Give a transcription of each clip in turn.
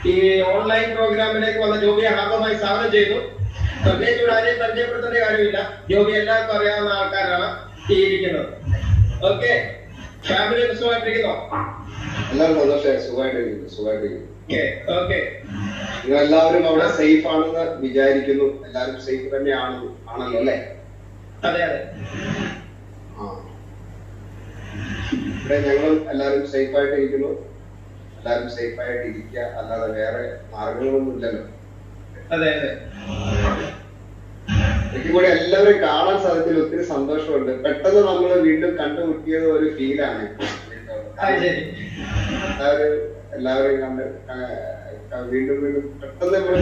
ഈ ഓൺലൈൻ പ്രോഗ്രാമിലേക്ക് വന്ന ജോബിയെ ഹാർദമായി സ്വാഗതം ചെയ്തു. പ്രത്യേകിച്ച് ഇവിടെ ആരെയും പരിചയപ്പെടുത്തേണ്ട കാര്യമില്ല. ജോബി എല്ലാവർക്കും അറിയാവുന്ന ആൾക്കാരാണ് ഈ ഇരിക്കുന്നത്. ഓക്കെ, ഫാമിലി സുഖമായിട്ടിരിക്കുന്നോ? എല്ലാവരും സന്തോഷമായി സുഖമായിട്ടിരിക്കുന്നു. എല്ലാവരും അവിടെ സേഫ് ആണെന്ന് വിചാരിക്കുന്നു. എല്ലാവരും സേഫ് തന്നെയാണല്ലോ അല്ലേ? അതെ അതെ. ഇവിടെ ഞങ്ങളും എല്ലാവരും സേഫ് ആയിട്ട് ഇരിക്കുന്നു. എല്ലാവരും സേഫ് ആയിട്ട് ഇരിക്കുക, അല്ലാതെ വേറെ മാർഗങ്ങളൊന്നും ഇല്ലല്ലോ. അതെ അതെ. എനിക്ക് കൂടെ എല്ലാവരും കാണാൻ സാധിച്ചതിൽ ഒത്തിരി സന്തോഷമുണ്ട്. പെട്ടെന്ന് നമ്മൾ വീണ്ടും കണ്ടുമുട്ടിയത് ഒരു ഫീലാണ്. എല്ലാവരും കണ്ട് വീണ്ടും വീണ്ടും പെട്ടെന്ന് നമ്മൾ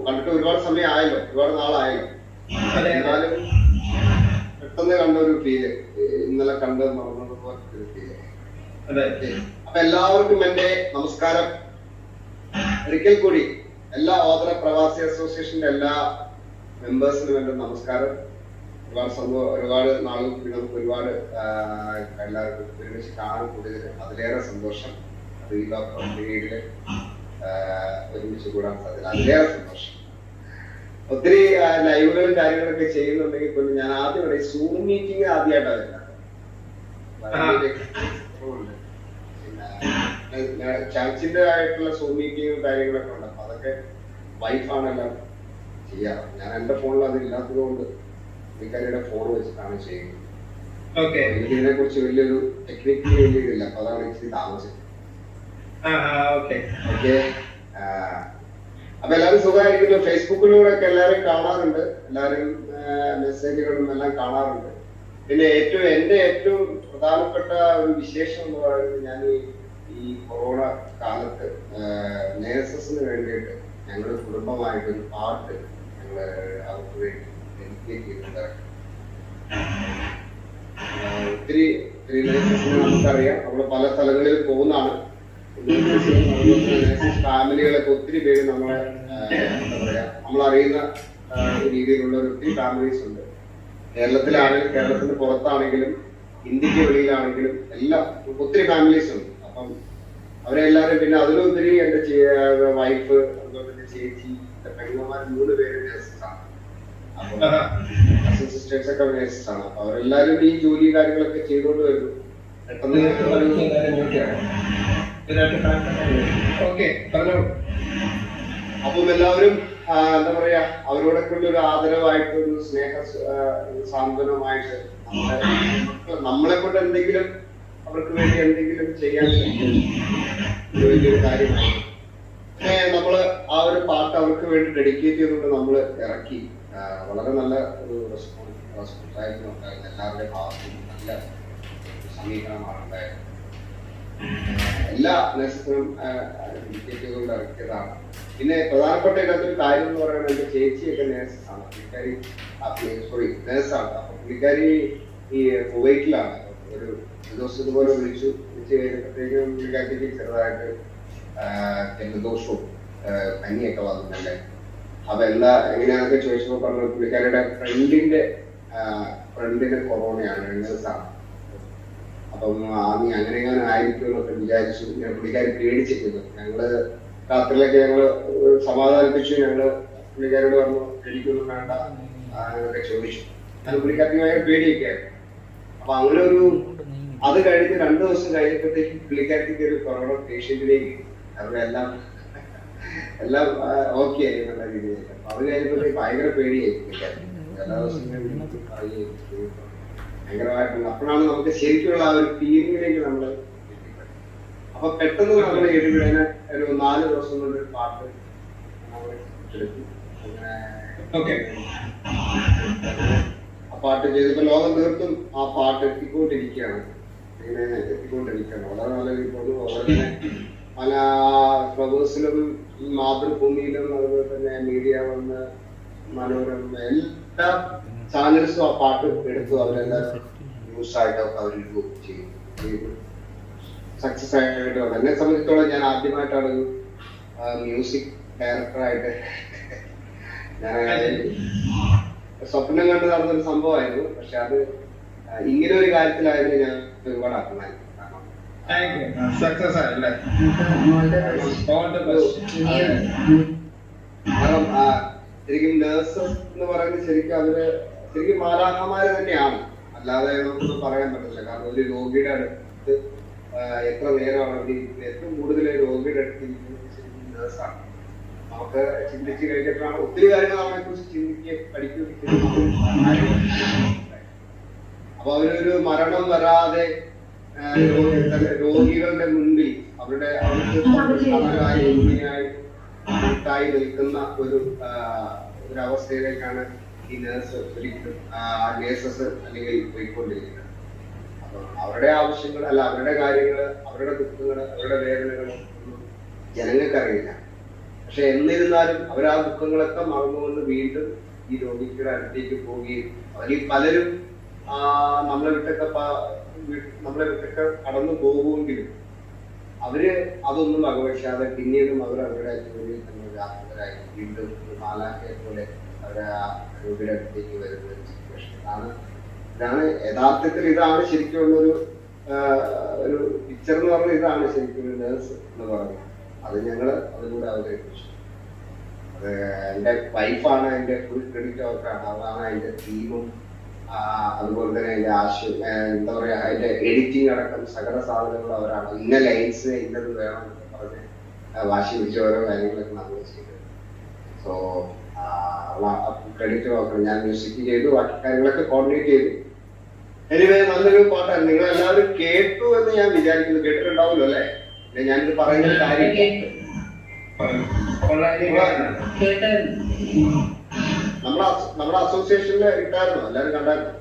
കണ്ടിട്ട് ഒരുപാട് സമയം ആയല്ലോ, ഒരുപാട് നാളായല്ലോ. എന്നാലും പെട്ടെന്ന് കണ്ട ഒരു ഫീല്, ഇന്നലെ കണ്ട് മറന്നതുപോലെ ഒരു ഫീല്. അപ്പൊ എല്ലാവർക്കും എന്റെ നമസ്കാരം. ഒരിക്കൽ കൂടി എല്ലാ ഓതര പ്രവാസി അസോസിയേഷന്റെ എല്ലാ മെമ്പേഴ്സിനും എന്റെ നമസ്കാരം. ഒരുപാട് നാളുകൾക്ക് നമുക്ക് ഒരുപാട് എല്ലാവർക്കും ഒരുമിച്ച് കാണാൻ കൂടിയതിൽ അതിലേറെ സന്തോഷം. അത് ഈ ലോക്ക്ഡൌൺ പീരീഡില് ഒരുമിച്ച് കൂടാൻ സാധ്യത അതിലേറെ സന്തോഷം. ഒത്തിരി ലൈവുകളും കാര്യങ്ങളൊക്കെ ചെയ്യുന്നുണ്ടെങ്കിൽ പോലും ഞാൻ ആദ്യം സൂം മീറ്റിംഗ് ആദ്യമായിട്ടാണ് പിന്നെ ചർച്ചിന്റെ ആയിട്ടുള്ള സൂം മീറ്റിംഗും കാര്യങ്ങളൊക്കെ ഉണ്ട്. അപ്പൊ അതൊക്കെ വൈഫാണെല്ലാം ചെയ്യാറ്. ഞാൻ എന്റെ ഫോണിൽ അത് ഇല്ലാത്തത് കൊണ്ട് പുള്ളിക്കാരിയുടെ ഫോൺ വെച്ചിട്ടാണ് ചെയ്യുന്നത്. എനിക്ക് ഇതിനെ കുറിച്ച് വലിയൊരു ടെക്നിക്കലി വലിയ ഇതില്ല. അപ്പൊ അതാണ് ഇച്ചിരി താമസിച്ചത്. അപ്പൊ എല്ലാവരും സുഖമായിരിക്കുന്നു. ഫേസ്ബുക്കിലൂടെ ഒക്കെ എല്ലാവരും കാണാറുണ്ട്. എല്ലാവരും മെസ്സേജുകളും എല്ലാം കാണാറുണ്ട്. പിന്നെ എന്റെ ഏറ്റവും പ്രധാനപ്പെട്ട ഒരു വിശേഷം എന്ന് പറയുന്നത്, ഞാൻ ഈ കൊറോണ കാലത്ത് നേഴ്സസിന് വേണ്ടിയിട്ട് ഞങ്ങൾ കുടുംബമായിട്ടൊരു പാട്ട് ഞങ്ങള് അവർക്ക് വേണ്ടി ഡെഡിക്കേറ്റ് ചെയ്തിട്ടുണ്ട്. ഒത്തിരി നേഴ്സസിനെ നമുക്കറിയാം. നമ്മള് പല സ്ഥലങ്ങളിൽ പോകുന്നതാണ്. ഫാമിലികളൊക്കെ ഒത്തിരി പേര് നമ്മളെ എന്താ പറയാ നമ്മളറിയുന്ന രീതിയിലുള്ള ഒത്തിരി ഫാമിലീസ് ഉണ്ട്. കേരളത്തിലാണെങ്കിലും കേരളത്തിന് പുറത്താണെങ്കിലും ഇന്ത്യക്ക് വെളിയിലാണെങ്കിലും എല്ലാം ഒത്തിരി ഫാമിലീസ് ഉണ്ട്. അപ്പം അവരെല്ലാരും, പിന്നെ അതിലുപരി എന്റെ വൈഫ്, അതുപോലെ തന്നെ ചേച്ചി, പെങ്ങന്മാർ 3 പേര് നേഴ്സസാണ്. അപ്പൊ കസിൻ സിസ്റ്റേഴ്സ് ഒക്കെ നേഴ്സസ് ആണ്. അപ്പൊ അവരെല്ലാരും ഈ ജോലി കാര്യങ്ങളൊക്കെ ചെയ്തുകൊണ്ട് വരുന്നു. അപ്പം എല്ലാവരും എന്താ പറയാ അവരോടൊക്കെ ഉള്ള ഒരു ആദരവായിട്ട്, ഒരു സ്നേഹ സാന്ത്വനമായിട്ട് നമ്മളെ കൊണ്ട് എന്തെങ്കിലും അവർക്ക് വേണ്ടി എന്തെങ്കിലും ചെയ്യാൻ വലിയൊരു കാര്യമാണ്. നമ്മള് ആ ഒരു പാട്ട് അവർക്ക് വേണ്ടി ഡെഡിക്കേറ്റ് ചെയ്തുകൊണ്ട് നമ്മള് ഇറക്കി. വളരെ നല്ല ഒരു റെസ്പോൺസ് ആയിരുന്നു ഉണ്ടായിരുന്നത്. എല്ലാവരുടെയും ഭാഗത്തും നല്ല സമീപനമാണ് ഉണ്ടായത്. എല്ലാ നേഴ്സസിനും ഡെഡിക്കേറ്റ് ചെയ്തുകൊണ്ട് ഇറക്കിയതാണ്. പിന്നെ പ്രധാനപ്പെട്ട ഇതിനകത്തൊരു കാര്യം എന്ന് പറയുന്നത്, എന്റെ ചേച്ചിയൊക്കെ നേഴ്സസാണ്. പുള്ളിക്കാരി നേഴ്സാണ്. അപ്പൊ പുള്ളിക്കാരി ഈ കുവൈറ്റിലാണ്. ഒരു ദിവസം ഇതുപോലെ വിളിച്ചു കഴിഞ്ഞപ്പോഴത്തേക്കും പുള്ളിക്കാരിക്ക് ചെറുതായിട്ട് ജലദോഷവും പനിയൊക്കെ വന്നിട്ടുണ്ടല്ലേ. അപ്പൊ എങ്ങനെയാണെന്നൊക്കെ ചോദിച്ചപ്പോ പറഞ്ഞു പുള്ളിക്കാരിയുടെ ഫ്രണ്ടിന് കൊറോണയാണ്, നേഴ്സാണ്. അപ്പം അങ്ങനെ ആയിരിക്കുമെന്നൊക്കെ വിചാരിച്ചു. ഞാൻ പുള്ളിക്കാരി പേടിച്ചിരുന്നു. ഞങ്ങള് രാത്രിയിലൊക്കെ ഞങ്ങള് സമാധാനിപ്പിച്ചു. ഞങ്ങള് പുള്ളിക്കാരോട് പറഞ്ഞു എനിക്കൊന്നും വേണ്ട എന്നൊക്കെ ചോദിച്ചു. ഞാൻ പുള്ളിക്കാർക്ക് ഭയങ്കര പേടിയൊക്കെയായിരുന്നു. അപ്പൊ അങ്ങനെ അത് കഴിഞ്ഞ് 2 ദിവസം കഴിഞ്ഞപ്പോഴത്തേക്കും പുള്ളിക്കാർക്ക് ഒരു കൊറോണ പേഷ്യന്റിലേക്ക് അവരെല്ലാം ഓക്കെ ആയി എന്നുള്ള രീതിയിൽ. അപ്പൊ അത് കഴിഞ്ഞപ്പോഴത്തേക്ക് ഭയങ്കര പേടിയായി പുള്ളിക്കാർക്ക്. എല്ലാ ദിവസവും ഭയങ്കരമായിട്ടുണ്ട്. അപ്പോഴാണ് നമുക്ക് ശരിക്കുള്ള ആ ഒരു ഫീലിംഗിലേക്ക് നമ്മള് എത്തിപ്പെട്ടത്. അപ്പൊ പെട്ടെന്ന് നമ്മൾ എഴുതിവിടുന്ന ഒരു 4 ദിവസം കൊണ്ട് ഒരു പാട്ട് നമ്മൾ എടുത്തു. ആ പാട്ട് ചെയ്തപ്പോ ലോകം തീർത്തും ആ പാട്ട് എത്തിക്കൊണ്ടിരിക്കുകയാണ്. വളരെ നല്ല രീതിയിൽ വളരെ പല ഫ്ലവേഴ്സിലും മാതൃഭൂമിയിലും അതുപോലെ തന്നെ മീഡിയ വന്ന് മനോരമ എല്ലാ ചാനൽസും ആ പാട്ട് എടുത്തു. അവരെല്ലാം ന്യൂസ് ആയിട്ടൊക്കെ അവർ ചെയ്തു. സക്സസ് ആയിട്ട്. എന്നെ സംബന്ധിച്ചോളം ഞാൻ ആദ്യമായിട്ടാണ് മ്യൂസിക് ഡയറക്ടറായിട്ട് ഞാൻ സ്വപ്നം കണ്ട് നടന്നൊരു സംഭവമായിരുന്നു. പക്ഷെ അത് ഇങ്ങനെ ഒരു കാര്യത്തിലായിരുന്നു ഞാൻ ഒരുപാട് അഭിമാനിക്കും. കാരണം താങ്ക് യു. സക്സസ് ആയല്ലേ? All the best. കാരണം ശരിക്കും നേഴ്സസ് എന്ന് പറയുന്നത് ശരിക്കും മാലാഖമാര് തന്നെയാണ്, അല്ലാതെ നമുക്കൊന്നും പറയാൻ പറ്റില്ല. കാരണം ഒരു രോഗിയുടെ അടുത്ത് എത്ര നേരമാണ് അവിടെ ഇരിക്കുന്നത്, ഏറ്റവും കൂടുതൽ രോഗിയുടെ അടുത്ത് ഇരിക്കുന്നത് ശരിക്കും നേഴ്സാണ്. നമുക്ക് ചിന്തിച്ച് കഴിഞ്ഞപ്പോഴാണ് ഒത്തിരി കാര്യങ്ങൾ നമ്മളെ കുറിച്ച് ചിന്തിക്കുകയും പഠിക്കുകയും. അപ്പൊ അവരൊരു മരണം വരാതെ രോഗികളുടെ മുൻപിൽ അവർക്ക് കൂട്ടായി നിൽക്കുന്ന ഒരവസ്ഥയിലേക്കാണ് ഈ നേഴ്സസ് അല്ലെങ്കിൽ പോയിക്കൊണ്ടിരിക്കുന്നത്. അപ്പൊ അവരുടെ ആവശ്യങ്ങൾ അല്ല, അവരുടെ കാര്യങ്ങള്, അവരുടെ ദുഃഖങ്ങള്, അവരുടെ വേദനകള് ഒന്നും ജനങ്ങൾക്കറിയില്ല. പക്ഷെ എന്നിരുന്നാലും അവർ ആ ദുഃഖങ്ങളൊക്കെ മറന്നുകൊണ്ട് വീണ്ടും ഈ രോഗിയുടെ അടുത്തേക്ക് പോവുകയും അതിൽ പലരും നമ്മളെ വിട്ടൊക്കെ കടന്നു പോകുമെങ്കിലും അവര് അതൊന്നും വകവയ്ക്കാതെ പിന്നീടും അവരുടെ ജോലിയിൽ തന്നെ വ്യാപൃതരായി വീണ്ടും മാലാഖയെ പോലെ അവരെ ആ രോഗിയുടെ അടുത്തേക്ക് വരുന്ന ഒരു സിറ്റുവേഷൻ. ഇതാണ് യഥാർത്ഥത്തിൽ ഇതാണ് ശരിക്കുള്ളൊരു ഒരു പിക്ചർ എന്ന് പറഞ്ഞാൽ ഇതാണ് ശരിക്കും ഒരു നേഴ്സ് എന്ന് പറയുന്നത്. അത് ഞങ്ങള് അതിലൂടെ അവതരിപ്പിച്ചു. അത് എന്റെ വൈഫാണ് അതിന്റെ ഫുൾ ക്രെഡിറ്റ് അവർക്കാണ്. അതാണ് അതിന്റെ ടീമും അതുപോലെ തന്നെ അതിന്റെ എന്താ പറയാ അതിന്റെ എഡിറ്റിംഗ് അടക്കം സകല സാധനങ്ങളും അവരാണ്. ഇന്ന ലൈൻസ് ഇന്നത് വേണം എന്ന് പറഞ്ഞ് വാശി പിടിച്ച ഓരോ കാര്യങ്ങളൊക്കെ നമ്മൾ ചെയ്തത്. സോ ക്രെഡിറ്റ് നോക്കണം. ഞാൻ മ്യൂസിക് ചെയ്തു, ബാക്കി കാര്യങ്ങളൊക്കെ കോർഡിനേറ്റ് ചെയ്തു. എനിവേ നല്ലൊരു പാട്ടാണ്. നിങ്ങൾ എല്ലാവരും കേട്ടു എന്ന് ഞാൻ വിചാരിക്കുന്നു. കേട്ടിട്ടുണ്ടാവുമല്ലോ അല്ലെ? ഞാനിത് പറയുന്ന കാര്യം നമ്മുടെ അസോസിയേഷനിൽ ഇട്ടായിരുന്നു, എല്ലാരും കണ്ടായിരുന്നു.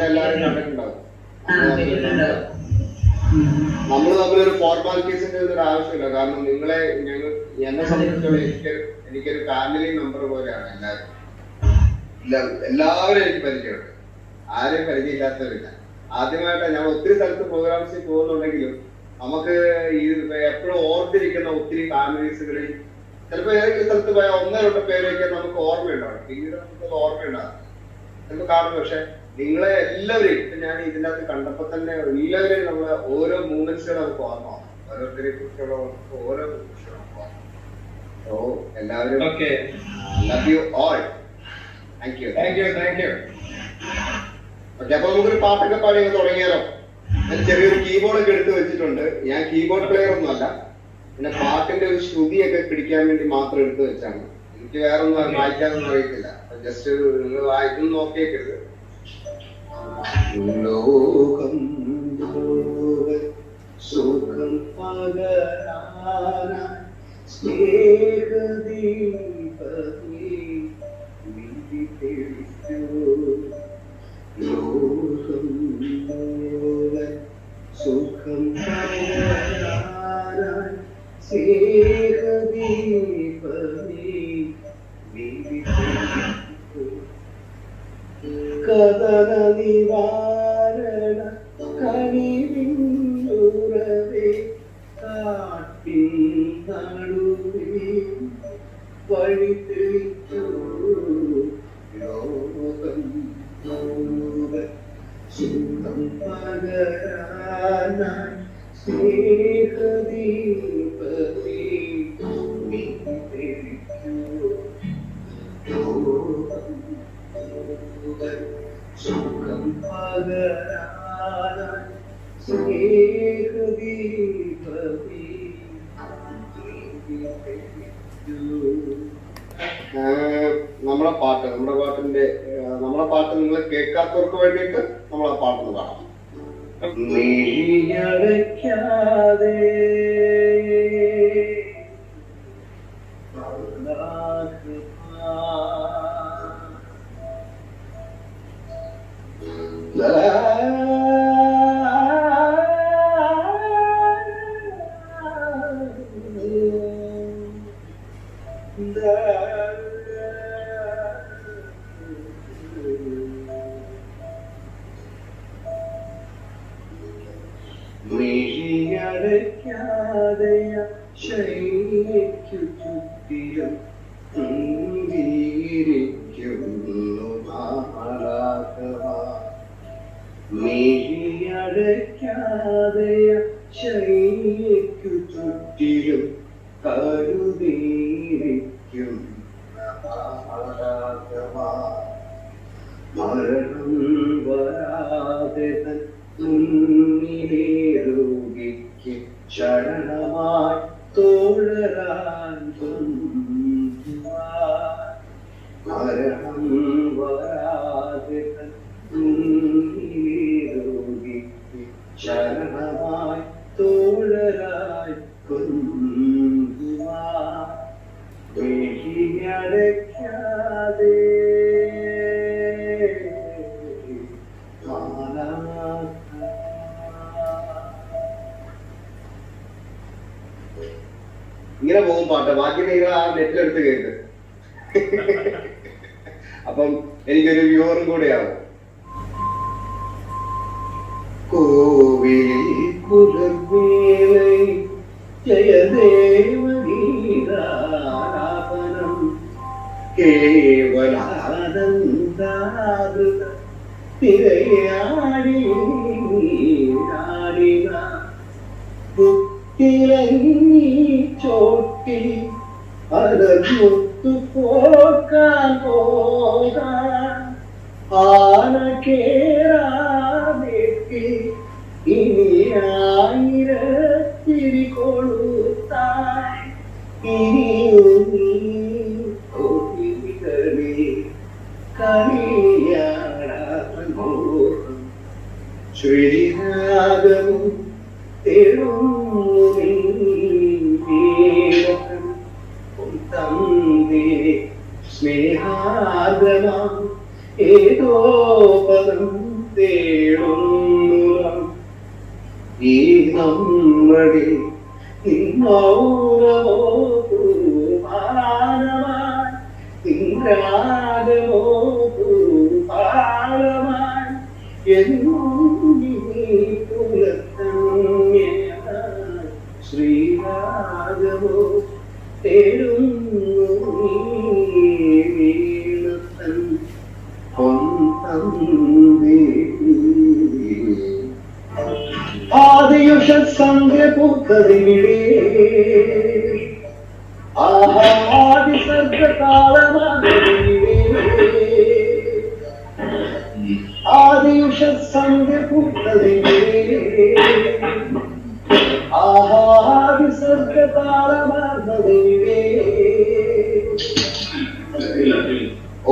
എല്ലാരും കണ്ടിട്ടുണ്ടാവും. നമ്മൾ തമ്മിലൊരു ഫോർമാലിറ്റീസിന്റെ ഒരു ആവശ്യമില്ല. കാരണം എന്നെ സംബന്ധിച്ചോളം എനിക്കൊരു ഫാമിലി മെമ്പർ പോലെയാണ് എല്ലാവരും എനിക്ക് പരിചയമുണ്ട്. ആരെയും പരിചയമില്ലാത്തവരില്ല. ആദ്യമായിട്ടാണ് ഞാൻ ഒത്തിരി സ്ഥലത്ത് പ്രോഗ്രാംസിൽ പോകുന്നുണ്ടെങ്കിലും നമുക്ക് ഈ എപ്പോഴും ഓർത്തിരിക്കുന്ന ഒത്തിരി ഫാമിലീസുകളിൽ ചിലപ്പോ ഏതെങ്കിലും സ്ഥലത്ത് പോയാൽ 1-2 പേരൊക്കെ നമുക്ക് ഓർമ്മയുണ്ടാവും. പിന്നീട് നമുക്കത് ഓർമ്മയുണ്ടാകും ചിലപ്പോൾ കാണുന്നു. പക്ഷെ നിങ്ങളെ എല്ലാവരെയും ഇപ്പൊ ഞാൻ ഇതിനകത്ത് കണ്ടപ്പോ തന്നെ എല്ലാവരെയും നമ്മളെ ഓരോ മൂവ്മെന്റ്സുകൾ നമുക്ക് ഓർമ്മ, ഓരോരുത്തരെ കുറിച്ചുള്ള ഓരോ സോ എല്ലാവരും love you all. Thank you. Okay, അപ്പൊ നമുക്കൊരു പാട്ടൊക്കെ പാടി തുടങ്ങിയാലോ? ഞാൻ ചെറിയൊരു കീബോർഡൊക്കെ എടുത്ത് വെച്ചിട്ടുണ്ട്. ഞാൻ കീബോർഡ് പ്ലെയർ ഒന്നും അല്ല, പിന്നെ പാട്ടിന്റെ ഒരു ശ്രുതിയൊക്കെ പിടിക്കാൻ വേണ്ടി മാത്രം എടുത്ത് വെച്ചാണ്. എനിക്ക് വേറെ ഒന്നും വായിക്കാനൊന്നും അറിയത്തില്ല. ജസ്റ്റ് നിങ്ങൾ വായിക്കും നോക്കിയേക്കരുത്. ലോകം സുഖം പകരാനായി സ്നേഹദീപമേ നീ തെളിക്കൂ. ലോകം സുഖം പകരാനായി സ്നേഹദീപമേ നീ തെളിക്കൂ. കദന നിവാരണ കനിവിന്നുറവേ കാട്ടിൻ നടുവേ വഴി തെളിക്കൂ. ലോകം മുഴുവൻ സുഖം പകരാനായി സ്നേഹദീപമേ നീ തെളിക്കൂ. ലോകം സുഖം പകരാനായി സ്നേഹദീപമേ. നമ്മളെ പാട്ട് നിങ്ങൾ കേൾക്കാത്തവർക്ക് വേണ്ടിയിട്ട് നമ്മളെ പാട്ടൊന്ന് കാണാം. നീയടയ്ക്കാതെ മിഴിയടയ്ക്കാതെയ ശൈലിക്കു ചുറ്റിലും നീരിക്കുന്നു മാലാഖമാർ. മരണം വരാതെ ശരണമായി തോഴരായി അടയ്ക്കാതെ ഇങ്ങനെ പോകും പാട്ട്. ബാക്കി നിങ്ങൾ ആ നെറ്റിലെടുത്ത് കേട്ട്. അപ്പം എനിക്കൊരു വ്യൂവറും കൂടെയാവും. കോവിലിൽ പുലർവേളை ജയദേവഗീതാലാപനം കേവലാനന്ദാമൃത തിരയാടി തിരങ്ങി ചോട്ടി അലമുത്തു പോക്കാൻ പോകാൻ ആന കേറാതെത്തി ഇനി ആയിരത്തിരി കൊടുത്താൻ ഇനിയൊന്നികളെ കളിയാടാമോ ശ്രീരാഗവും തന്തി സ്നേഹാർദ്രമാം ഏതോ പദം തേടുന്നു ഈ നമ്മളിൽ മൗനമോ പൂമാനമായി ഇന്ദ്രാഗമോ പൂപാലമായി ശ്രീരാഗമോ തേടുന്നു ആദിയുഷ സന്ധ്യ പൂക്കതിവിടെ ആഹാദി സർഗകാലമാകതിവിടെ ആദിയുഷ സന്ധ്യ പൂക്കതിവിടെ ആഹാദി സർഗകാലമാകതിവിടെ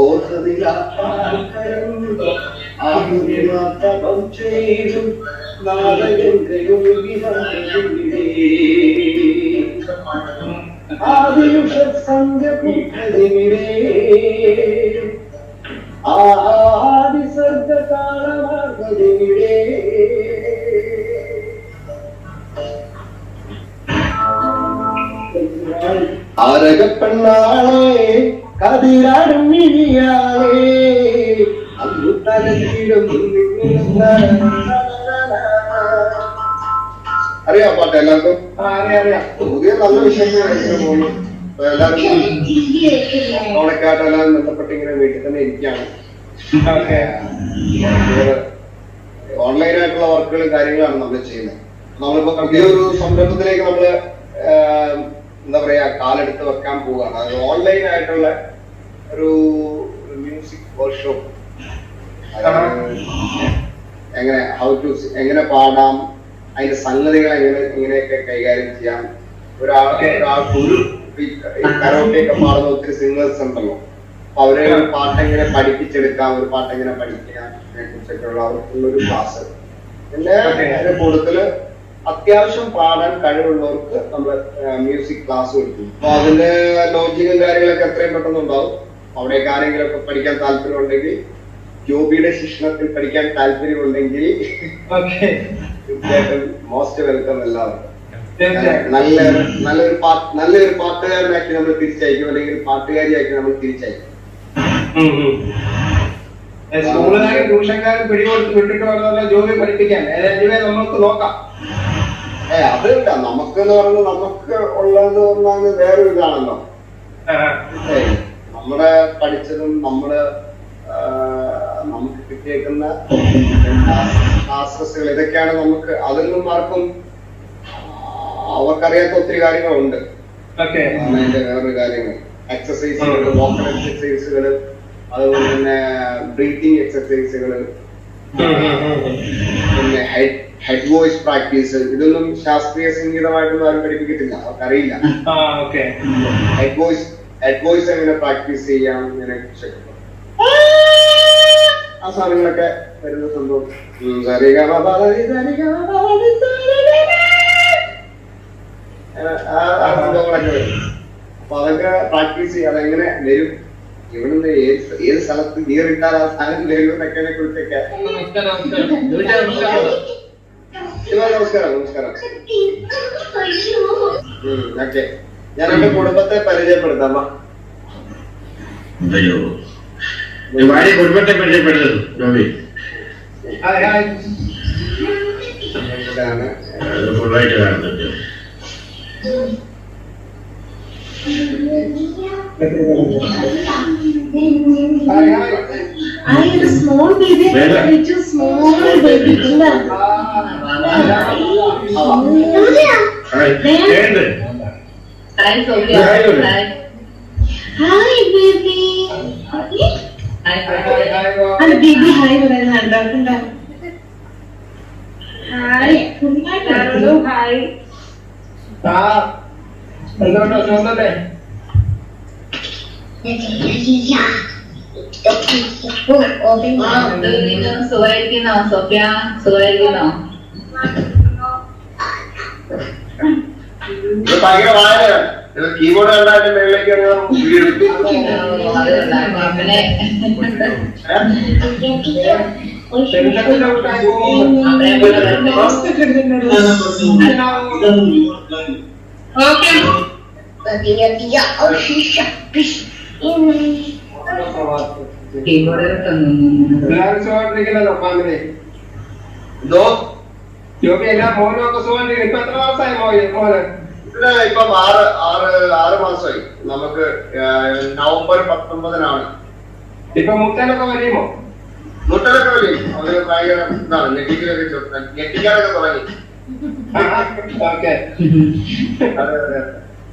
ഓർഹതിലാപ്പാൽക്കരം ആകുര്യമാത്തപം ചെയ്തു ആദിയുഷ സന്ധ്യപുത്രതിവിടെ ആദി സർഗകാലമാർഗതിവിടെ ആരകപ്പെണ്ണാളെ കതിരാടും ഇനിയാളെ അന്നു തലത്തിടും അറിയാം പാട്ട് എല്ലാവർക്കും പുതിയ നല്ല വിശേഷങ്ങളായിട്ട് പോകുന്നു. എല്ലാവർക്കും ഓണക്കാട്ട് എല്ലാം ബന്ധപ്പെട്ട് ഇങ്ങനെ വീട്ടിൽ തന്നെ ഇരിക്കുകയാണ്. ഓൺലൈനായിട്ടുള്ള വർക്കുകളും കാര്യങ്ങളാണ് നമ്മൾ ചെയ്യുന്നത്. നമ്മളിപ്പോ പുതിയൊരു സംരംഭത്തിലേക്ക് നമ്മള് എന്താ പറയാ കാലെടുത്ത് വെക്കാൻ പോവുകയാണ്. അത് ഓൺലൈൻ ആയിട്ടുള്ള ഒരു മ്യൂസിക് വർക്ക്ഷോപ്പ്. എങ്ങനെ എങ്ങനെ പാടാം, അതിന്റെ സംഗതികൾ എങ്ങനെയൊക്കെ കൈകാര്യം ചെയ്യാം. ഒരാൾക്ക് ഒരു കരോട്ടയൊക്കെ പാടുന്ന ഒത്തിരി സിംഗേഴ്സ് ഉണ്ടല്ലോ, അവരെ ഒരു പാട്ടെങ്ങനെ പഠിപ്പിച്ചെടുക്കാം, ഒരു പാട്ടെങ്ങനെ പഠിക്കാം കുറിച്ചൊക്കെയുള്ള അവർക്കുള്ളൊരു ക്ലാസ്. പിന്നെ അതിന്റെ കൂടുതൽ അത്യാവശ്യം പാടാൻ കഴിവുള്ളവർക്ക് നമ്മൾ മ്യൂസിക് ക്ലാസ് കൊടുക്കും. അപ്പൊ അതിന്റെ ലോജിക്കും കാര്യങ്ങളൊക്കെ എത്രയും പെട്ടെന്ന് ഉണ്ടാവും. അവിടേക്ക് ആരെങ്കിലുമൊക്കെ പഠിക്കാൻ താല്പര്യം ഉണ്ടെങ്കിൽ, ജോബിയുടെ ശിക്ഷണത്തിൽ പഠിക്കാൻ താല്പര്യമുണ്ടെങ്കിൽ തീർച്ചയായിട്ടും മോസ്റ്റ് വെൽക്കം എല്ലാവർക്കും. നല്ലൊരു പാട്ടുകാരനാക്കി നമ്മൾ തിരിച്ചയക്കും, അല്ലെങ്കിൽ പാട്ടുകാരിയാക്കി നമ്മൾ തിരിച്ചയക്കും. സ്കൂളുകാരും ട്യൂഷൻകാരും പിടികൊടുത്ത് വിട്ടിട്ട് പറഞ്ഞ ജോബി പഠിപ്പിക്കാൻ നമുക്ക് നോക്കാം. അതില്ല, നമുക്ക് എന്ന് പറയുന്നത് നമുക്ക് ഉള്ളത് പറഞ്ഞാൽ വേറൊരു ഇതാണല്ലോ. നമ്മുടെ പഠിച്ചതും നമുക്ക് കിട്ടിയേക്കുന്ന ആശ്രസുകൾ ഇതൊക്കെയാണ് നമുക്ക്. അതൊന്നും ആർക്കും അവർക്കറിയാത്ത ഒത്തിരി കാര്യങ്ങളുണ്ട്. അതിന്റെ വേറൊരു കാര്യങ്ങൾ എക്സസൈസുകൾ, വോക്കൽ എക്സസൈസുകൾ, അതുപോലെ തന്നെ ബ്രീത്തിങ് എക്സസൈസുകൾ, പിന്നെ ഹെഡ് വോയിസ് പ്രാക്ടീസ്, ഇതൊന്നും ശാസ്ത്രീയ സംഗീതമായിട്ടൊന്നും ആരും പഠിപ്പിക്കത്തില്ല, അവർക്കറിയില്ല. ഹെഡ് വോയിസ് എങ്ങനെ പ്രാക്ടീസ് ചെയ്യാം ഇങ്ങനെ ആ സാധനങ്ങളൊക്കെ വരുന്ന സംഭവം. ആ സംഭവങ്ങളൊക്കെ വരും. അപ്പൊ അതൊക്കെ പ്രാക്ടീസ് ചെയ്യുക. അതെങ്ങനെ വരും, ഇവിടുന്ന് ഏത് സ്ഥലത്ത് ഗിയറിട്ടാൽ ആ സാധനം വരും എന്നൊക്കെ കുറിച്ചൊക്കെ. നമസ്കാരം. ഓക്കെ, ഞാൻ എന്റെ കുടുംബത്തെ പരിചയപ്പെടുത്താം. കുടുംബത്തെ പരിചയപ്പെടുത്തുന്നു ഫുള്ളായിട്ട് കാണുന്നുണ്ട്. I had a small baby, which is small baby. Hi, Sophia. Hi, baby. And baby, hi, hi. എന്തുകൊണ്ടോ സുഖല്ലേ? സുഖമായിരിക്കുന്നോ സോഫിയ? സുഖമായിരിക്കുന്നോ? ഭയങ്കര വായനയാണ്. കീബോർഡ് കണ്ടായിട്ട് മേളിലേക്ക് മോനൊക്കെ സുഖമായിട്ടിരിക്കുന്നു. ഇപ്പൊ എത്ര മാസമായി മോന്? ഇപ്പം 6 മാസമായി. നമുക്ക് നവംബർ 19 ഇപ്പൊ മുട്ടനൊക്കെ വലിയുമോ? മുട്ടലൊക്കെ വലിയും. അവര് ഭയങ്കര ഇതാണ്, ഞെട്ടിക്കാനൊക്കെ തുടങ്ങി.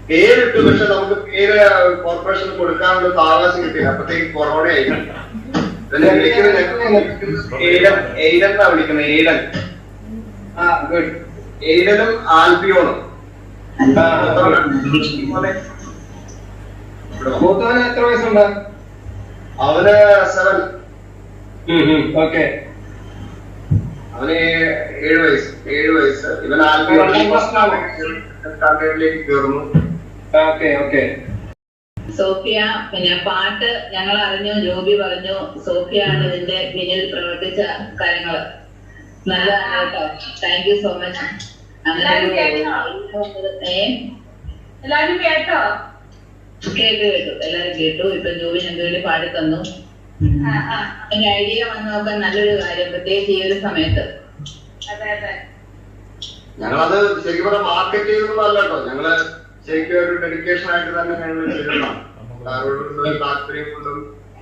പേരിട്ടു, പക്ഷെ നമുക്ക് പേര് കോർപ്പറേഷന് കൊടുക്കാനുള്ള സാവകാശം കിട്ടിയില്ല. അപ്പത്തേക്ക് കൊറോണയായി. എയ്ഡൻ വിളിക്കുന്നത്. എയ്ഡനും ആൽബിയോണും. മൂത്തവന് എത്ര വയസ്സുണ്ട്? അവന് 7. ഓക്കെ, അവന് 7 വയസ്സ്. ഇവൻ ആൽബിയോണിലേക്ക് കയറുന്നു. സോഫിയ, പിന്നെ പാട്ട് ഞങ്ങൾ അറിഞ്ഞു, ജോബി പറഞ്ഞു സോഫിയാണ് ഇതിന്റെ പിന്നിൽ പ്രവർത്തിച്ച കാര്യങ്ങള്. നല്ലതാണ് കേട്ടോ. Thank you so much. എല്ലാരും കേട്ടോ? കേട്ടു. എല്ലാരും കേട്ടു. ഇപ്പൊ ജോബി ഞങ്ങൾക്ക് വേണ്ടി പാടി തന്നു. ഒരു ഐഡിയ വന്നു നോക്കാൻ നല്ലൊരു കാര്യം, പ്രത്യേകിച്ച് ഈ ഒരു സമയത്ത്. ഞങ്ങളത് ശരിക്കും പറഞ്ഞാൽ മാർക്കറ്റ് ചെയ്തൊന്നും കേട്ടോ. ഞങ്ങള് ശരിക്കും ഒരു ഡെഡിക്കേഷൻ ആയിട്ട് തന്നെ ഞങ്ങൾ ചെയ്യണം. എല്ലാവരോടുള്ള താല്പര്യം കൊണ്ടും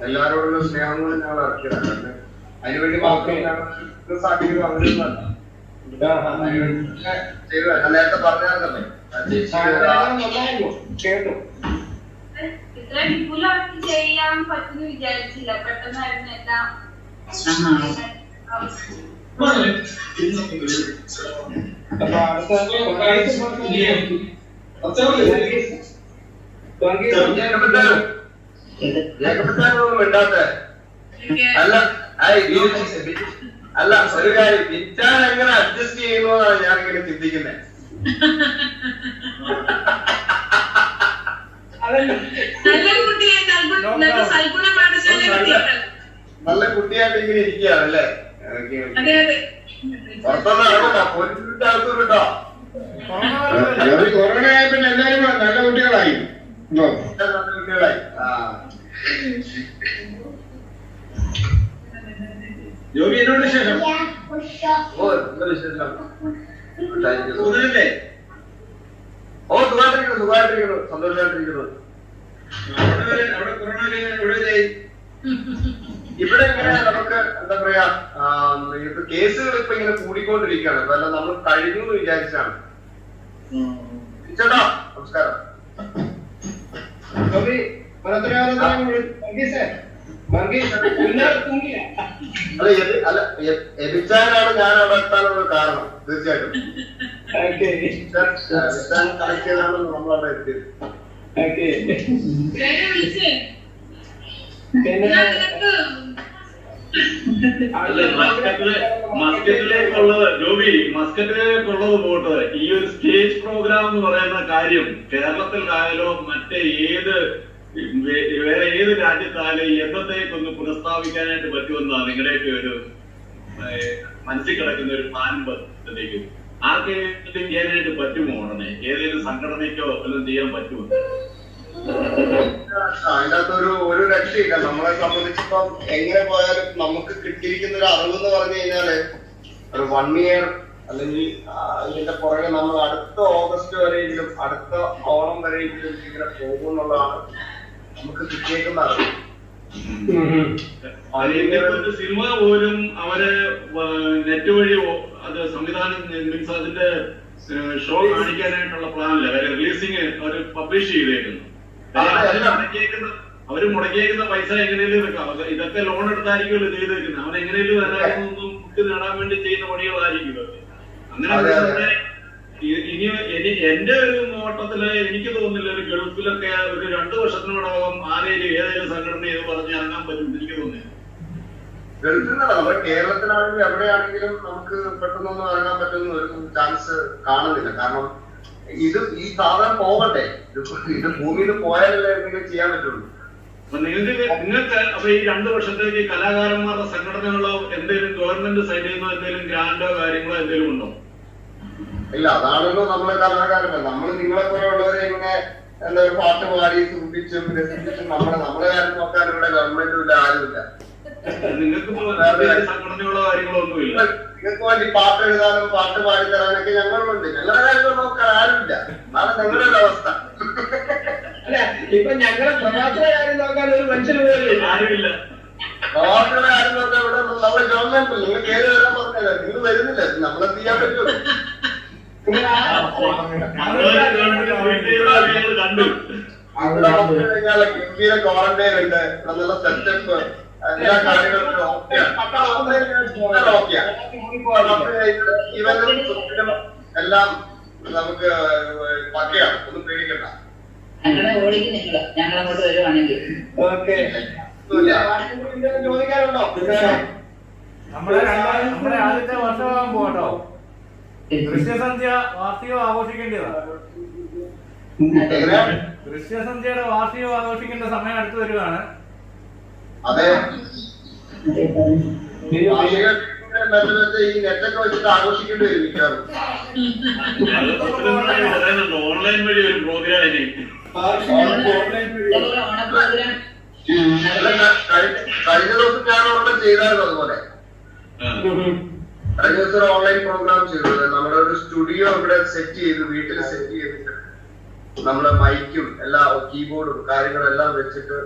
എല്ലാവരോടുള്ള സ്നേഹം കൊണ്ടും ഞങ്ങൾ ഇറക്കിയതാണ്. അതിനുവേണ്ടി മാത്രം ഞങ്ങൾ സാഹചര്യം അവരൊന്നല്ല ചെയ്തത്. ഞാൻ നേരത്തെ പറഞ്ഞായിരുന്നല്ലേ കേട്ടു. ഇത്ര വിപുലമായിട്ട് ചെയ്യാൻ പറ്റുന്ന വിചാരിച്ചില്ല. പെട്ടെന്നായിരുന്നു എല്ലാം. അപ്പൊ അടുത്ത അല്ല ഒരു കാര്യം, വിറ്റാൻ എങ്ങനെ അഡ്ജസ്റ്റ് ചെയ്യുന്നതാണ് ഞാൻ ഇങ്ങനെ ചിന്തിക്കുന്നത്. നല്ല കുട്ടിയായിട്ട് ഇങ്ങനെ ഇരിക്കുകയാണ് അല്ലേ? കൊറോണ ആയ പിന്നെ എല്ലാരും നല്ല കുട്ടികളായി. ജോബി എന്നോട് വിശേഷം? സുഖമായിട്ടിരിക്കുന്നു, സന്തോഷമായിട്ടിരിക്കുന്നു. ഇവിടെ ഇങ്ങനെ നമുക്ക് എന്താ പറയാ, കേസുകൾ ഇപ്പൊ ഇങ്ങനെ കൂടിക്കൊണ്ടിരിക്കുകയാണ്. അപ്പൊ എല്ലാം നമ്മൾ കഴിഞ്ഞു എന്ന് വിചാരിച്ചാണ്. ചേട്ടാ നമസ്കാരം. അല്ല എബിച്ചാനാണ് ഞാൻ അവിടെ എത്താനുള്ള കാരണം തീർച്ചയായിട്ടും. കളിച്ചതാണ് നമ്മളവിടെ എത്തിയത്. മസ്കറ്റിലേക്കുള്ളത് ജോബി, മസ്കറ്റിലേക്കുള്ളത് പോട്ടെ, ഈ ഒരു സ്റ്റേജ് പ്രോഗ്രാം എന്ന് പറയുന്ന കാര്യം കേരളത്തിലായാലോ വേറെ ഏത് രാജ്യത്തായാലും എന്നത്തേക്കൊന്ന് പുനഃസ്ഥാപിക്കാനായിട്ട് പറ്റുമെന്നാണ് നിങ്ങളുടെയൊക്കെ ഒരു മനസ്സിൽ കിടക്കുന്ന ഒരു പ്ലാനും പദ്ധതിക്കും ആർക്കെങ്കിലും ചെയ്യാനായിട്ട് പറ്റുമോ? ഉടനെ ഏതെങ്കിലും സംഘടനയ്ക്കോ എല്ലാം ചെയ്യാൻ പറ്റുമോ? അതിനകത്ത് ഒരു രക്ഷയില്ല. നമ്മളെ സംബന്ധിച്ചിപ്പം എങ്ങനെ പോയാലും നമുക്ക് കിട്ടിയിരിക്കുന്ന ഒരു അറിവ് എന്ന് പറഞ്ഞു കഴിഞ്ഞാല് ഒരു 1 ഇയർ അല്ലെങ്കിൽ ഇതിന്റെ പുറകെ നമ്മൾ അടുത്ത ഓഗസ്റ്റ് വരെയെങ്കിലും അടുത്ത ഓണം വരെയെങ്കിലും ഇങ്ങനെ പോകുന്നുള്ളതാണ് നമുക്ക് കിട്ടിയേക്കുന്ന അറിവ്. സിനിമ പോലും അവര് നെറ്റ് വഴി അത് സംവിധാനം മീൻസ് അതിന്റെ ഷോ കാണിക്കാനായിട്ടുള്ള പ്ലാനില്ല. റിലീസിങ് അവർ പബ്ലിഷ് ചെയ്തേക്കുന്നു. അവര് മുടക്കിയേക്കുന്ന പൈസ എങ്ങനെയും ഇതൊക്കെ ലോൺ എടുത്തായിരിക്കുമല്ലോ ചെയ്തേക്കുന്നത്. അവൻ എങ്ങനെയും വരാനൊന്നും മുട്ട് നേടാൻ വേണ്ടി ചെയ്യുന്ന പണികളായിരിക്കും അങ്ങനെ. ഇനി എന്റെ ഒരു നോട്ടത്തില് എനിക്ക് തോന്നുന്നില്ല ഒരു ഗൾഫിലൊക്കെ ഒരു 2 വർഷത്തിനോടകം ഏതെങ്കിലും സംഘടന ഇത് പറഞ്ഞ് ഇറങ്ങാൻ പറ്റും എനിക്ക് തോന്നുന്നില്ല. ഗൾഫിൽ നിന്നല്ല, നമ്മുടെ കേരളത്തിലാണെങ്കിലും എവിടെയാണെങ്കിലും നമുക്ക് പെട്ടെന്നൊന്നും ഇറങ്ങാൻ പറ്റുന്ന ഒരു ചാൻസ് കാണുന്നില്ല. കാരണം ഈ സാധനം പോകട്ടെ, ഇത് ഭൂമിയിൽ പോയാലല്ലേ എന്തെങ്കിലും ചെയ്യാൻ പറ്റുള്ളൂ. നിങ്ങൾക്ക് അപ്പൊ ഈ 2 വർഷത്തേക്ക് കലാകാരന്മാരുടെ സംഘടനകളോ എന്തെങ്കിലും ഗവൺമെന്റ് സൈഡിൽ നിന്നോ എന്തെങ്കിലും ഗ്രാൻഡോ കാര്യങ്ങളോ എന്തെങ്കിലും ഉണ്ടോ? ഇല്ല, അതാണല്ലോ നമ്മളെ കലാകാരന്മാർ. നമ്മൾ നിങ്ങളെ പോലെയുള്ളവരെ ഇങ്ങനെ എന്താ പാട്ട് പാടി സൂചിപ്പിച്ചും രസിപ്പിച്ചും നമ്മളെ കാര്യം നോക്കാൻ ഇവിടെ ഗവൺമെന്റും ഇല്ല, ആരുമില്ല. നിങ്ങൾക്ക് സംഘടനകളോ കാര്യങ്ങളോ ഒന്നുമില്ല. നിങ്ങൾക്ക് വേണ്ടി പാട്ട് എഴുതാനും പാട്ട് പാടി തരാനൊക്കെ ഞങ്ങളുണ്ട്. ഞങ്ങളുടെ കാര്യങ്ങൾ നോക്കാൻ ആരുമില്ല. അതാണ് ഞങ്ങളുടെ ഒരു അവസ്ഥ. അല്ല, ഇപ്പൊ ഞങ്ങളുടെ പ്രവാസിയുടെ കാര്യം നോക്കാൻ ഒരു മനുഷ്യന് പോലും ആരുമില്ല. പ്രവാസികളുടെ കാര്യം നോക്കാൻ ഇവിടെ നമ്മുടെ ഗവൺമെന്റ് നിങ്ങൾ കയറി വരാൻ പറഞ്ഞത് നിങ്ങൾ വരുന്നില്ല. നമ്മളെന്ത് ചെയ്യാൻ പറ്റുമോ? ഗംഭീര ക്വാറന്റൈൻ ഉണ്ട്, നല്ല സെറ്റപ്പ്, എല്ലാ കാര്യങ്ങളും എല്ലാം നമുക്ക് പക്കയാണ്, ഒന്നും പേടിക്കണ്ട. ഞങ്ങളെ ഓടിക്കുന്നില്ല, ഞങ്ങളങ്ങോട്ട് വരുവാണെങ്കിൽ. ഓക്കെ, ചോദിക്കാനുണ്ടോ? നമ്മുടെ ആദ്യത്തെ വർഷമാകാൻ പോകട്ടോ. ദൃശ്യസന്ധ്യ വാർഷികം ആഘോഷിക്കേണ്ടതാണ്. ദൃശ്യസന്ധ്യയുടെ വാർഷികം ആഘോഷിക്കേണ്ട സമയം അടുത്ത് വരുവാണ്. അതെ, ഈ നെറ്റൊക്കെ വെച്ചിട്ട് ആഘോഷിക്കേണ്ടി വരും മിക്കവാറും. ഓൺലൈൻ വഴി ഒരു പ്രോഗ്രാം കഴിഞ്ഞ ദിവസം ഞാൻ ഓർഡർ ചെയ്തായിരുന്നു. അതുപോലെ കഴിഞ്ഞ ദിവസം ഓൺലൈൻ പ്രോഗ്രാം ചെയ്തത്. നമ്മുടെ ഒരു സ്റ്റുഡിയോ ഇവിടെ സെറ്റ് ചെയ്ത്, വീട്ടിൽ സെറ്റ് ചെയ്തിട്ട് നമ്മളെ മൈക്കും എല്ലാ കീബോർഡും കാര്യങ്ങളെല്ലാം വെച്ചിട്ട്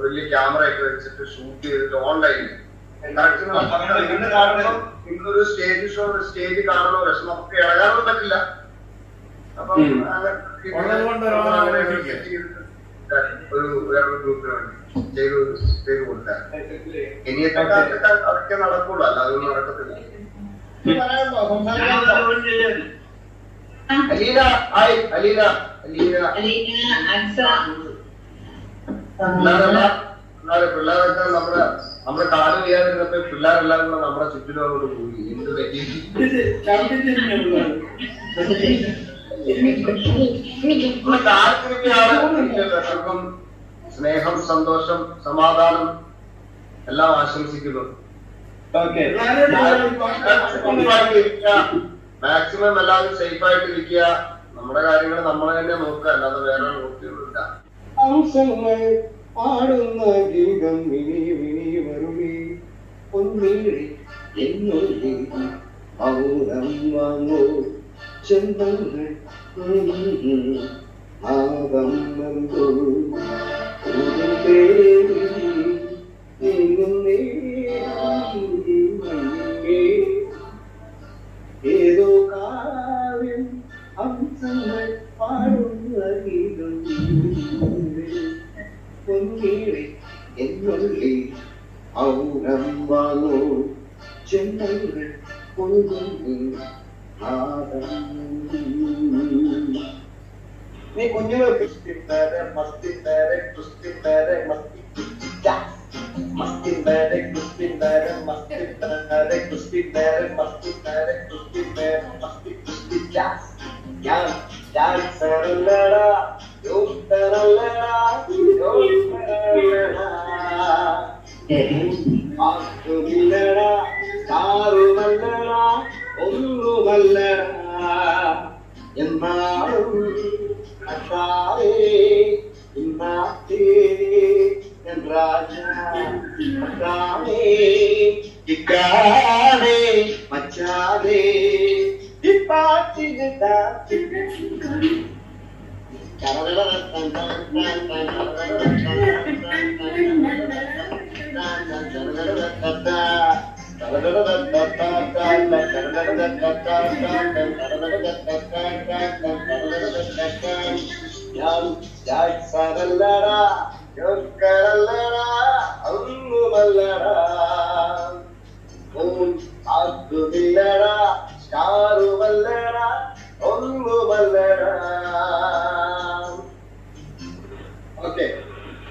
വലിയ ക്യാമറ ഒക്കെ വെച്ചിട്ട് ഷൂട്ട് ചെയ്തിട്ട് ഓൺലൈനിൽ നിങ്ങളൊരു സ്റ്റേജ് കാണണോ, പക്ഷെ നമുക്ക് ഇറങ്ങാനൊന്നും പറ്റില്ല. അപ്പം ഒരു വേറൊരു ഗ്രൂപ്പിന് വേണ്ടി ചെയ്ത് കൊടുക്കാൻ ഇനിയത്തെ കാലത്ത് അതൊക്കെ നടക്കുള്ളൂ, അല്ലാതെ ഒന്നും നടക്കത്തില്ല. അലീന, ഹായ് അലീന. പിള്ളേരൊക്കെ നമ്മുടെ കാല് ചെയ്യാതിരുന്നപ്പോ പിള്ളേരെല്ലാം കൂടെ നമ്മുടെ ചുറ്റിനോട് പോയി. എന്ത് പറ്റി? എല്ലാവർക്കും സ്നേഹം, സന്തോഷം, സമാധാനം എല്ലാം ആശംസിക്കുന്നു. മാക്സിമം എല്ലാവരും സേഫ് ആയിട്ട് ഇരിക്കുക. നമ്മുടെ കാര്യങ്ങൾ നമ്മൾ തന്നെ നോക്കുക, അല്ലാതെ വേറെ നോക്കിയൊന്നുമില്ല. പാടുന്ന ഗീതം ഇനിയും ഇനിയും അരുളി ഒന്നീടി എന്നൊരു ഔരം വാങ്ങോ ചെമ്പങ്ങൾ ആദം വന്നോ ഏതോ കാവ്യം ഹംസങ്ങൾ പാടുന്ന ഗീതം പൊന്നീടി എന്നുള്ളി ഔനം വന്നു ചെന്നൈകൾ കൊണ്ടുന്നു നീ കുഞ്ഞുങ്ങൾ Christian masti Christian masti masti Christian masti Christian masti Christian masti ഞാൻ തരല്ലടാ തരല്ലടാ ആക്കുമില്ലടാ കാറുമല്ലടാ ഒന്നുമല്ലടാ എന്നാളും കർത്താവേ ഇന്നാത്തേ എൻ രാജാ കർത്താവേ ഇക്കാനേ മച്ചാനേ ഇപ്പാട്ടിന് താത്തിനെ സരല്ലടാ യോക്കരല്ലടാ ഒന്നുമല്ലടാ ആക്കുമില്ലടാ സ്റ്റാറുമല്ലടാ ഒന്നുമല്ലടാ. ഓക്കെ,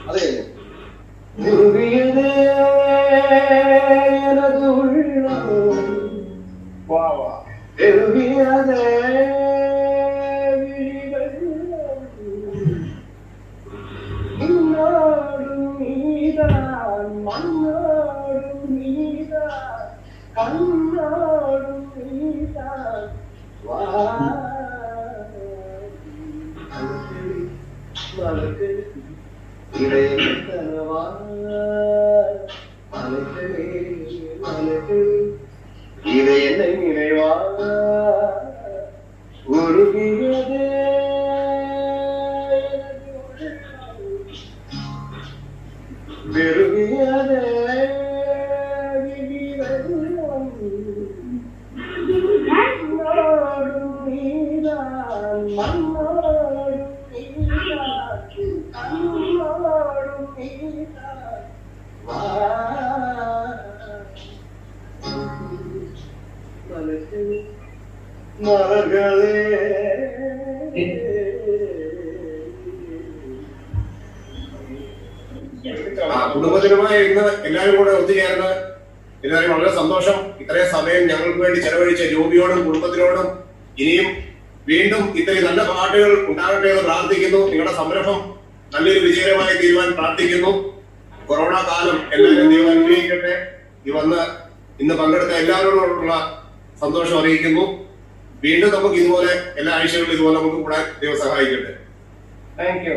അത് കഴിഞ്ഞു. இது என்ன நினைவா உருகியதே வெறுகியதே കുടുംബത്തിനുമായി ഇന്ന് എല്ലാവരും കൂടെ ഒത്തുചേർന്ന് എല്ലാവരും വളരെ സന്തോഷം. ഇത്രയും സമയം ഞങ്ങൾക്ക് വേണ്ടി ചെലവഴിച്ച ജോബിയോടും കുടുംബത്തിനോടും ഇനിയും വീണ്ടും ഇത്രയും നല്ല പാട്ടുകൾ ഉണ്ടാകട്ടെ എന്ന് പ്രാർത്ഥിക്കുന്നു. നിങ്ങളുടെ സംരംഭം നല്ലൊരു വിജയകരമായി തീരുവാൻ പ്രാർത്ഥിക്കുന്നു. കൊറോണ കാലം എല്ലാവരും ദൈവം അനുഗ്രഹിക്കട്ടെ. ഈ വന്ന് ഇന്ന് പങ്കെടുത്ത എല്ലാവരോടുള്ള സന്തോഷം അറിയിക്കുന്നു. വീണ്ടും നമുക്ക് ഇതുപോലെ എല്ലാ ആഴ്ചകളിലും ഇതുപോലെ നമുക്ക് കൂടാൻ ദൈവം സഹായിക്കട്ടെ. Thank you.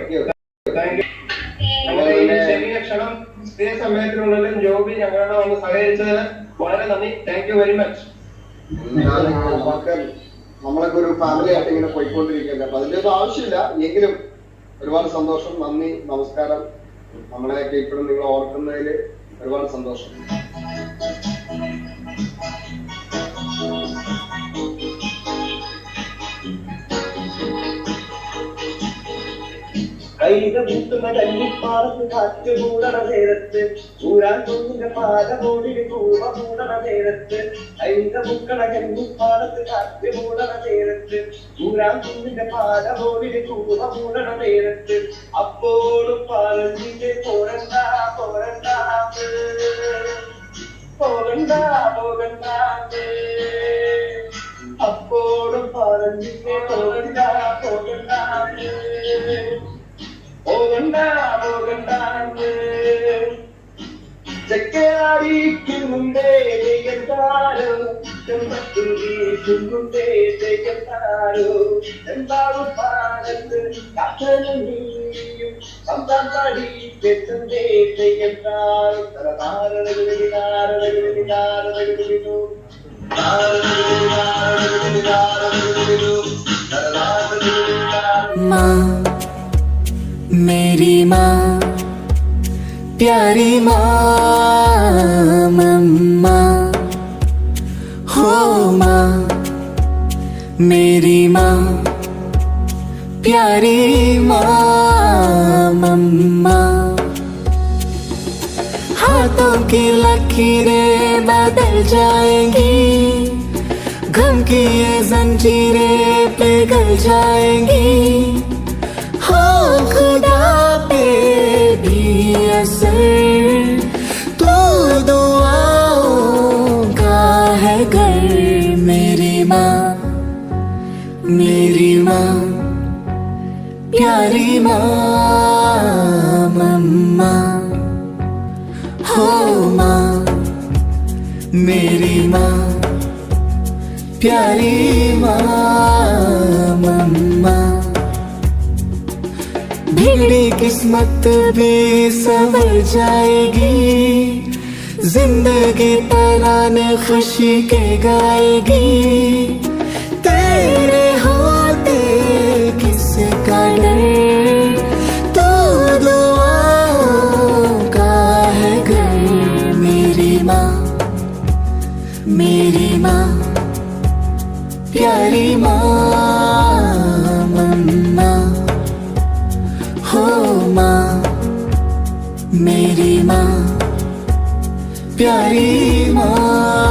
ഞങ്ങളുടെ ഈ ചെറിയ ക്ഷണം സ്ഥിര സമയത്തിനുള്ളിലും ജോബി ഞങ്ങളോട് വന്ന് സഹകരിച്ചതിന് വളരെ നന്ദി. Thank you very much. നമ്മളൊക്കെ ഒരു ഫാമിലി ആയിട്ട് ഇങ്ങനെ പോയിക്കൊണ്ടിരിക്കുകയല്ലേ, അപ്പൊ അതിന്റെ ഒന്നും ആവശ്യമില്ല. എങ്കിലും ഒരുപാട് സന്തോഷം, നന്ദി, നമസ്കാരം. നമ്മളെയൊക്കെ ഇപ്പോഴും നിങ്ങൾ ഓർക്കുന്നതിൽ ഒരുപാട് സന്തോഷം. കൈത മുട്ടുന്ന കല്ലിപ്പാറത്ത് കാറ്റ് മൂടണ നേരത്ത് ഊരാൻ തോന്നിന്റെ പാല മോടിന് കൂവ മൂടണ നേരത്ത് കൈത മുക്കണ കല്ലിപ്പാറത്ത് കാറ്റ് മൂടണ നേരത്ത് ഊരാൻ തോന്നിന്റെ പാല മോടിന് കൂവ മൂടണ നേരത്ത് അപ്പോഴും പറഞ്ഞിട്ട് പോരണ്ട പോരണ്ട പോകണ്ട പോകണ്ട അപ്പോഴും പറഞ്ഞിട്ട് പോകണ്ട പോകണ്ട പോകണ്ട പോകണ്ട ചെക്കാടിക്കുന്നുണ്ടേ ജയത്താരോ ചെമ്പത്തിൽ വീശുന്നുണ്ടേ ജയത്താരോ എന്താവും പാടത്ത് കാറ്റലും നീയും സ്വന്തം പടി പെറ്റുണ്ടേ ജയത്താരോ തരതാരോ माँ मेरी माँ प्यारी माँ मम्मा हो माँ मेरी माँ प्यारी माँ मम्मा हाथों की लकीरें बदल जाएंगी, गम की ये जंजीरें पिघल जाएंगी। हो खुदा पे भी असर, तो दुआओं का है घर। मेरी माँ, मेरी माँ, प्यारी माँ, मम्मा हो माँ, मेरी माँ, प्यारी माँ, मम्मा। बिगड़ी किस्मत भी संवर जाएगी, जिंदगी तराने खुशी के गाएगी। तेरे होते किसका डर, तो दुआओं का है घर। मेरी माँ, मेरी माँ, प्यारी माँ, मम्मा हो माँ, मेरी माँ, प्यारी माँ।